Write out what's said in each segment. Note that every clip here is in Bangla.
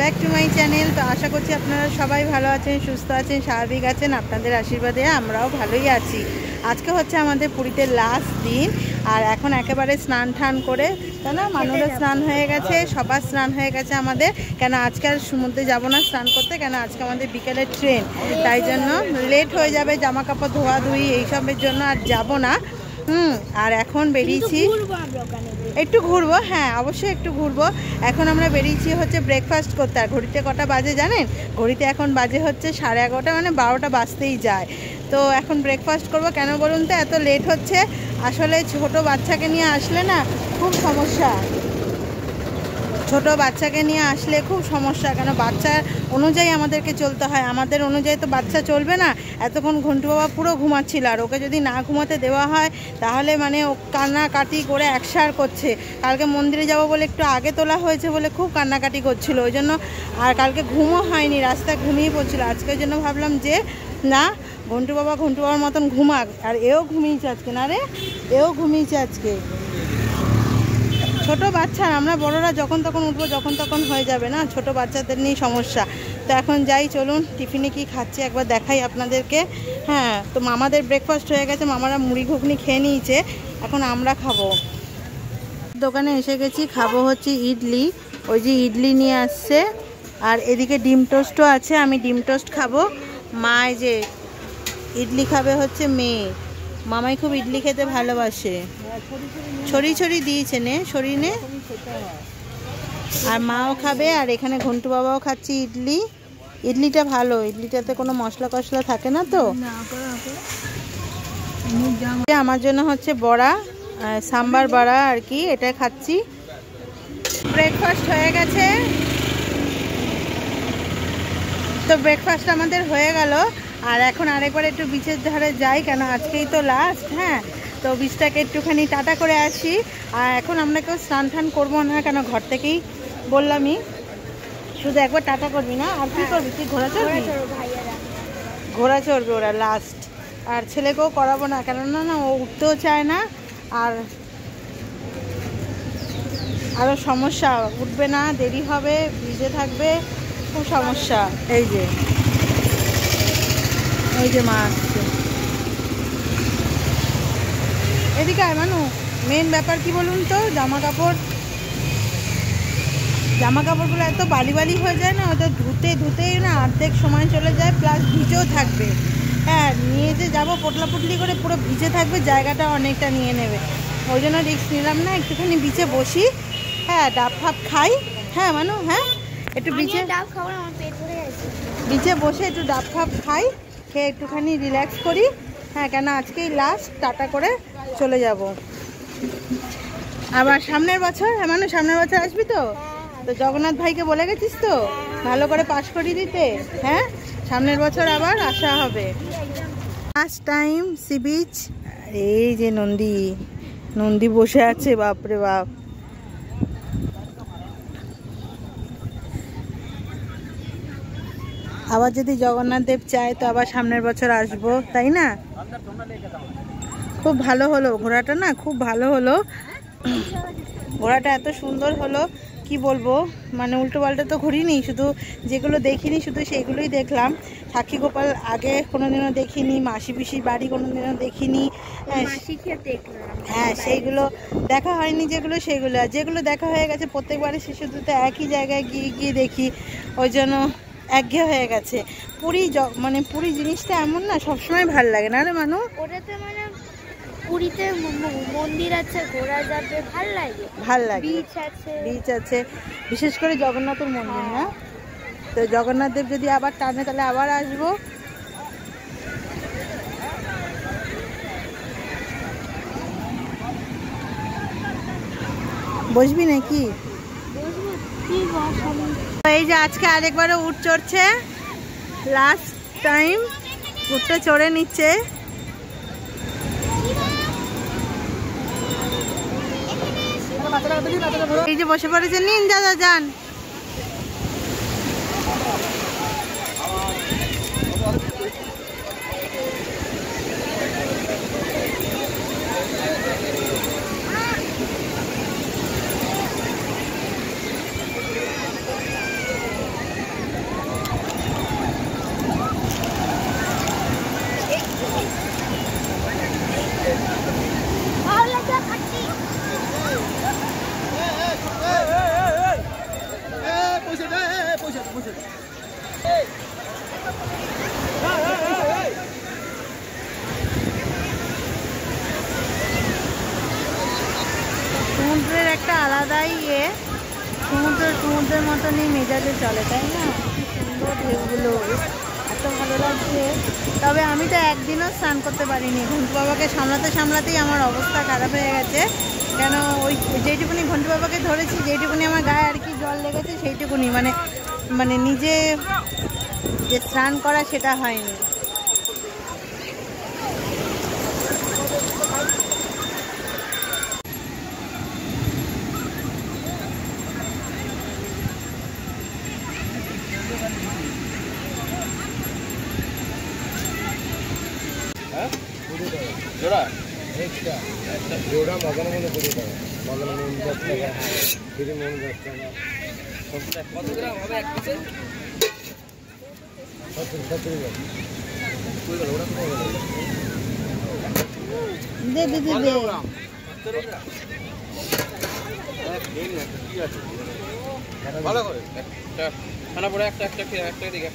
Back to my channel. তো আশা করছি আপনারা সবাই ভালো আছেন, সুস্থ আছেন, স্বাভাবিক আছেন। আপনাদের আশীর্বাদে আমরাও ভালোই আছি। আজকে হচ্ছে আমাদের পুরীতে লাস্ট দিন, আর এখন একেবারে স্নান টান করে, কেন মানুষের স্নান হয়ে গেছে, সবার স্নান হয়ে গেছে আমাদের। কেন আজকে আর সমুদ্রে যাবো না স্নান করতে, কেন আজকে আমাদের বিকেলের ট্রেন, তাই জন্য লেট হয়ে যাবে, জামা কাপড় ধোয়াধুয়ি এইসবের জন্য আর যাব না। আর এখন বেরিয়েছি একটু ঘুরবো, হ্যাঁ অবশ্যই একটু ঘুরবো। এখন আমরা বেরিয়েছি হচ্ছে ব্রেকফাস্ট করতে। আর ঘড়িতে কটা বাজে জানেন? ঘড়িতে এখন বাজে হচ্ছে 11:30, মানে 12টা বাজতেই যায়। তো এখন ব্রেকফাস্ট করব। কেন বলুন তো এত লেট হচ্ছে? আসলে ছোট বাচ্চাকে নিয়ে আসলে না খুব সমস্যা, ছোট বাচ্চাকে নিয়ে আসলে খুব সমস্যা। কেন বাচ্চার অনুযায়ী আমাদেরকে চলতে হয়, আমাদের অনুযায়ী তো বাচ্চা চলবে না। এতক্ষণ ঘন্টু বাবা পুরো ঘুমাচ্ছিল, আর ওকে যদি না ঘুমাতে দেওয়া হয় তাহলে মানে ও কান্নাকাটি করে একসার করছে। কালকে মন্দিরে যাব বলে একটু আগে তোলা হয়েছে বলে খুব কান্নাকাটি করছিল, ওই জন্য আর কালকে ঘুমও হয়নি, রাস্তায় ঘুমিয়ে পড়ছিল। আজকের জন্য ভাবলাম যে না, ঘন্টু বাবার মতন ঘুমাক। আর এও ঘুমিয়েছে আজকে, না রে, এও ঘুমিয়েছে আজকে। ছোট বাচ্চা, আমরা বড়রা যখন তখন উঠবো, যখন তখন হয়ে যাবে না, ছোট বাচ্চাদের নিয়ে সমস্যা। তো এখন যাই, চলুন টিফিনে কি খাচ্ছি একবার দেখাই আপনাদেরকে। হ্যাঁ, তো মামাদের ব্রেকফাস্ট হয়ে গেছে, মামারা মুড়ি ঘুগনি খেয়ে নিয়েছে, এখন আমরা খাবো। দোকানে এসে গেছি, খাবো হচ্ছে ইডলি। ওই যে ইডলি নিয়ে আসছে, আর এদিকে ডিম টোস্টও আছে, আমি ডিম টোস্ট খাবো। মা এই যে ইডলি খাবে হচ্ছে মেয়ে, মামাই খুব ইডলি খেতে ভালোবাসে, ছড়ি দিয়েছে, নে সরি নে। আর মাও খাবে, আর এখানে ঘন্টু বাবাও খাচ্ছি ইডলি। ইডলিটা ভালো, ইডলিটাতে কোনো মশলা কষলা থাকে না তো। আমার জন্য হচ্ছে বড়া, সাম্বার বড়া আর কি, এটা খাচ্ছি। ব্রেকফাস্ট হয়ে গেছে, তো ব্রেকফাস্ট আমাদের হয়ে গেল। আর এখন আরেকবার একটু বিচের ধারে যাই, কেন আজকেই তো লাস্ট। হ্যাঁ, তো বিচটাকে একটুখানি টাটা করে আসি। আর এখন আমরা কেউ স্নান টান করবো না, কেন ঘর থেকেই বললামই শুধু একবার টাটা করবি না। আর কি করবি তুই? ঘোড়া চড়বি? ঘোড়া চড়বে ওরা লাস্ট। আর ছেলেকেও করাবো না, কেননা না ও উঠতেও চায় না, আর আরও সমস্যা, উঠবে না, দেরি হবে, ভিজে থাকবে, খুব সমস্যা। এই যে ওই যে মা আসছে, এদিকে আয় মানু। মেন ব্যাপার কি বলুন তো, জামা কাপড়গুলো এত বালি হয়ে যায় না, ওটা ধুতেই না অর্ধেক সময় চলে যায়, প্লাস ভিজেও থাকবে। হ্যাঁ, নিয়ে যে যাবো পোটলি করে পুরো ভিজে থাকবে, জায়গাটা অনেকটা নিয়ে নেবে। ওই জন্য রিস্ক নিলাম না, একটুখানি বিচে বসি। হ্যাঁ, ডাব ফাব খাই। হ্যাঁ মানু, হ্যাঁ একটু বিচে বসে একটু ডাব ফাব খাই, খেয়ে একটুখানি রিল্যাক্স করি। হ্যাঁ, কেন আজকেই লাস্ট, টাটা করে চলে যাব। আবার সামনের বছর, হ্যাঁ মানু সামনের বছর আসবি তো? তো জগন্নাথ ভাইকে বলে গেছিস তো ভালো করে পাস করিয়ে দিতে? হ্যাঁ, সামনের বছর আবার আসা হবে। First time sea beach. এই যে নন্দী বসে আছে, বাপরে বাপ। আবার যদি জগন্নাথ দেব চায় তো আবার সামনের বছর আসবো, তাই না? খুব ভালো হলো ঘোড়াটা, না খুব ভালো হলো ঘোড়াটা, এত সুন্দর হলো কি বলবো। মানে উল্টো পাল্টা তো ঘুরিনি, শুধু যেগুলো দেখিনি শুধু সেইগুলোই দেখলাম। সাক্ষী গোপাল আগে কোনোদিনও দেখিনি, মাসি পিসির বাড়ি কোনোদিনও দেখিনি। হ্যাঁ, সেইগুলো দেখা হয়নি, যেগুলো সেগুলো, আর যেগুলো দেখা হয়ে গেছে প্রত্যেকবারই সে শুধু তো একই জায়গায় গিয়ে দেখি, ওই জন্য একঘেয়ে হয়ে গেছে। মানে পুরী জিনিসটা এমন না, সবসময় ভাল লাগে না রে মানু? ওটাতে মানে পুরীতে মন্দির আছে, ঘোরা যাবে, ভাল লাগে, বিচ আছে, বিশেষ করে জগন্নাথের মন্দির না। তো জগন্নাথ দেব যদি আবার টানে তাহলে আবার আসবো। বসবি নাকি? এই যে আজকে আরেকবারও উট চড়ছে, লাস্ট টাইম উটটা চড়ে নিচ্ছে। এই যে বসে পড়েছে, নিন দাদা যান। সমুদ্রের একটা আলাদাই সমুদ্রের মতনই মেজাজে চলে, তাই না? কি সুন্দর ঢেউগুলো, এত ভালো লাগছে। তবে আমি তো একদিনও স্নান করতে পারিনি, ঘন্টু বাবাকে সামলাতেই আমার অবস্থা খারাপ হয়ে গেছে। কেন ওই যেইটুকুনি ঘন্টু বাবাকে ধরেছি, যেইটুকুনি আমার গায়ে আর কি জল লেগেছে সেইটুকুনি, মানে নিজে যে স্নান করা সেটা হয়নি। দে দিদি দে। ভালো করে খানা পড়ে একটা দিকে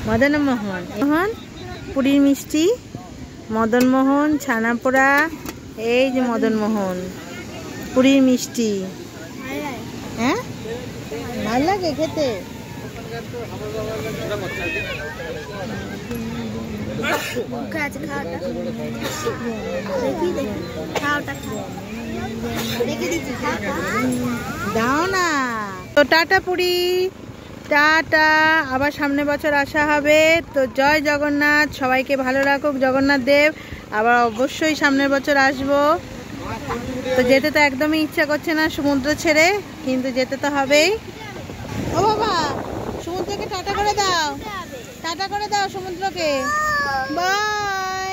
মদনমোহন পুরীর মিষ্টি, মদনমোহন ছানাপোড়া, এই যে মদনমোহন পুরীর মিষ্টি। হ্যাঁ ভাল লাগে খেতে। দাও না তো। Tata Puri, tata. আবার সামনে বছর আসা হবে। তো জয় জগন্নাথ, সবাইকে ভালো রাখুক জগন্নাথ দেব। আবার অবশ্যই সামনের বছর আসবো। তো যেতে তো একদমই ইচ্ছা করছে না সমুদ্র ছেড়ে, কিন্তু যেতে তো হবেই। ও বাবা, সমুদ্রকে টাটা করে দাও, টাটা করে দাও সমুদ্রকে। বাই।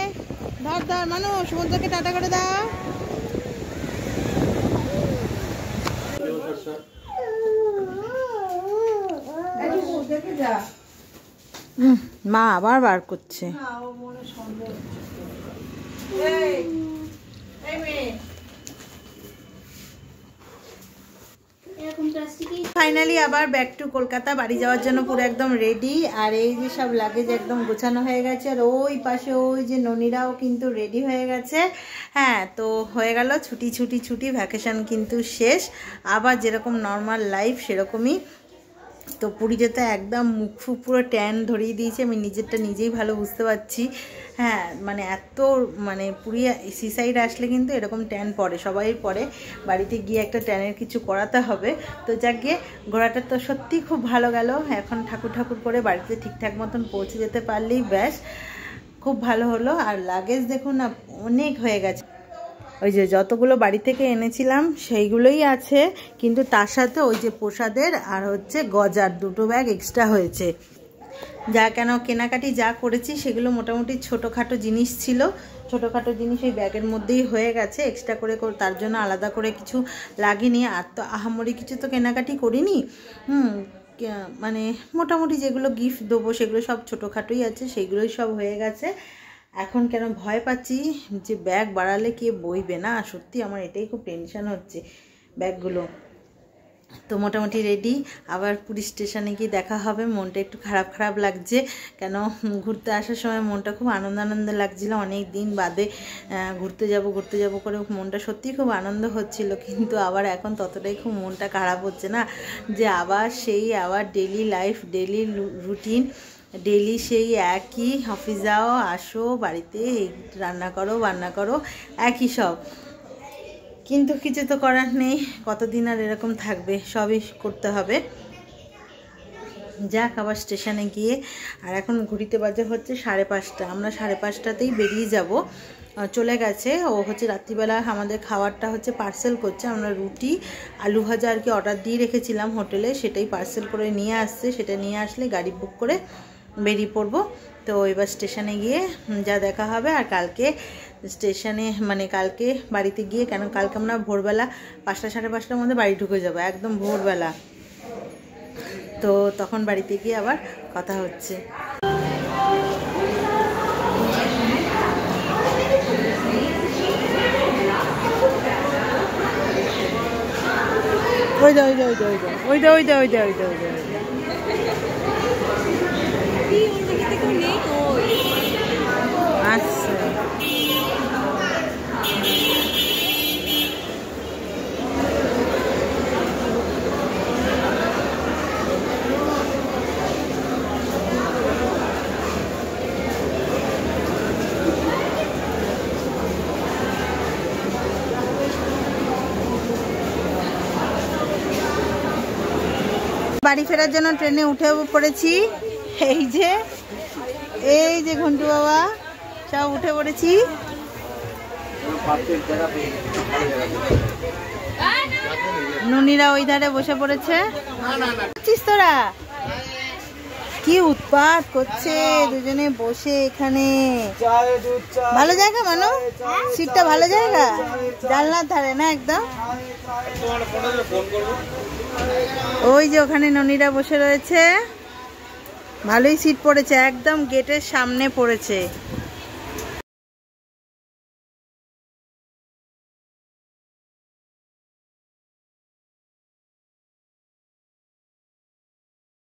ধর মানু, সমুদ্রকে টাটা করে দাও। মা আবার বার করছে। ফাইনালি আবার ব্যাক টু কলকাতা, বাড়ি যাওয়ার জন্য পুরো একদম রেডি। আর এই যে সব লাগেজ একদম গোছানো হয়ে গেছে। আর ওই পাশে ওই যে ননিরাও কিন্তু রেডি হয়ে গেছে। হ্যাঁ, তো হয়ে গেল ছুটি ভ্যাকেশন কিন্তু শেষ। আবার যেরকম নর্মাল লাইফ সেরকমই। তো পুরী যেতে একদম মুখ পুরো ট্যান ধরিয়ে দিয়েছে, আমি নিজেরটা নিজেই ভালো বুঝতে পারছি। হ্যাঁ, মানে এত পুরী সি সাইড আসলে কিন্তু এরকম ট্যান পড়ে, সবাই পড়ে। বাড়িতে গিয়ে একটা ট্যানের কিছু করাতে হবে। তো যাক গিয়ে ঘোরাটা তো সত্যি খুব ভালো গেল। এখন ঠাকুর করে বাড়িতে ঠিকঠাক মতন পৌঁছে যেতে পারলেই ব্যাস খুব ভালো হলো। আর লাগেজ দেখুন না, অনেক হয়ে গেছে। ওই যে যতগুলো বাড়ি থেকে এনেছিলাম সেইগুলোই আছে, কিন্তু তার সাথে ওই যে প্রসাদের আর হচ্ছে গজার 2টো ব্যাগ এক্সট্রা হয়েছে। যা কেন কেনাকাটি যা করেছি সেগুলো মোটামুটি ছোটোখাটো জিনিস ছিল, ছোটোখাটো জিনিস ওই ব্যাগের মধ্যেই হয়ে গেছে। এক্সট্রা করে তার জন্য আলাদা করে কিছু লাগেনি। আর তো আহামরি কিছু তো কেনাকাটি করিনি। মানে মোটামুটি যেগুলো গিফট দেবো সেগুলো সব ছোটোখাটোই আছে, সেইগুলোই সব হয়ে গেছে। এখন কেন ভয় পাচ্ছি যে ব্যাগ বাড়ালে কে বইবে না, সত্যি আমার এটাই খুব টেনশন হচ্ছে ব্যাগগুলো। তো মোটামুটি রেডি। আবার পুরী স্টেশনে গিয়ে দেখা হবে। মনটা একটু খারাপ লাগছে, কেন ঘুরতে আসার সময় মনটা খুব আনন্দ লাগছিল। অনেক দিন বাদে ঘুরতে যাব করে মনটা সত্যিই খুব আনন্দ হচ্ছিল, কিন্তু আবার এখন ততটাই খুব মনটা খারাপ হচ্ছে না, যে আবার daily life, daily routine, daily সেই একই, অফিস যাও আসো বাড়িতে রান্না করো একই সব। কিন্তু কিছু তো করার নেই, কতদিন আর এরকম থাকবে, সবই করতে হবে। যাক, আবার স্টেশনে গিয়ে, আর এখন ঘুরিতে বাজে হচ্ছে 5:30। আমরা 5:30তেই বেরিয়ে যাব। চলে গেছে ও, হচ্ছে রাত্রিবেলা আমাদের খাবারটা হচ্ছে পার্সেল করছে। আমরা রুটি আলু ভাজা আর কি অর্ডার দিয়ে রেখেছিলাম হোটেলে, সেটাই পার্সেল করে নিয়ে আসছে। সেটা নিয়ে আসলে গাড়ি বুক করে বেরিয়ে পড়বো। তো এবার স্টেশনে গিয়ে যা দেখা হবে। আর কালকে স্টেশনে কালকে বাড়িতে গিয়ে, কেন কালকে আমরা ভোরবেলা 5টা 5:30টার মধ্যে বাড়ি ঢুকে যাবো, একদম ভোরবেলা। তো তখন বাড়িতে গিয়ে আবার কথা হচ্ছে। আচ্ছা বাড়ি ফেরার জন্য ট্রেনে উঠে পড়েছি। এই যে ঘন্টু বাবা সব উঠে পড়েছি। নুনিরা ওই ধারে বসে পড়েছে। তোরা কি উৎপাত করছে দুজনে বসে এখানে। ভালো জায়গা মানো, সিটটা ভালো জায়গা, জানলার ধারে না একদম। ওই যে ওখানে ননীরা বসে রয়েছে, ভালোই সিট পড়েছে, একদম গেটের সামনে পড়েছে।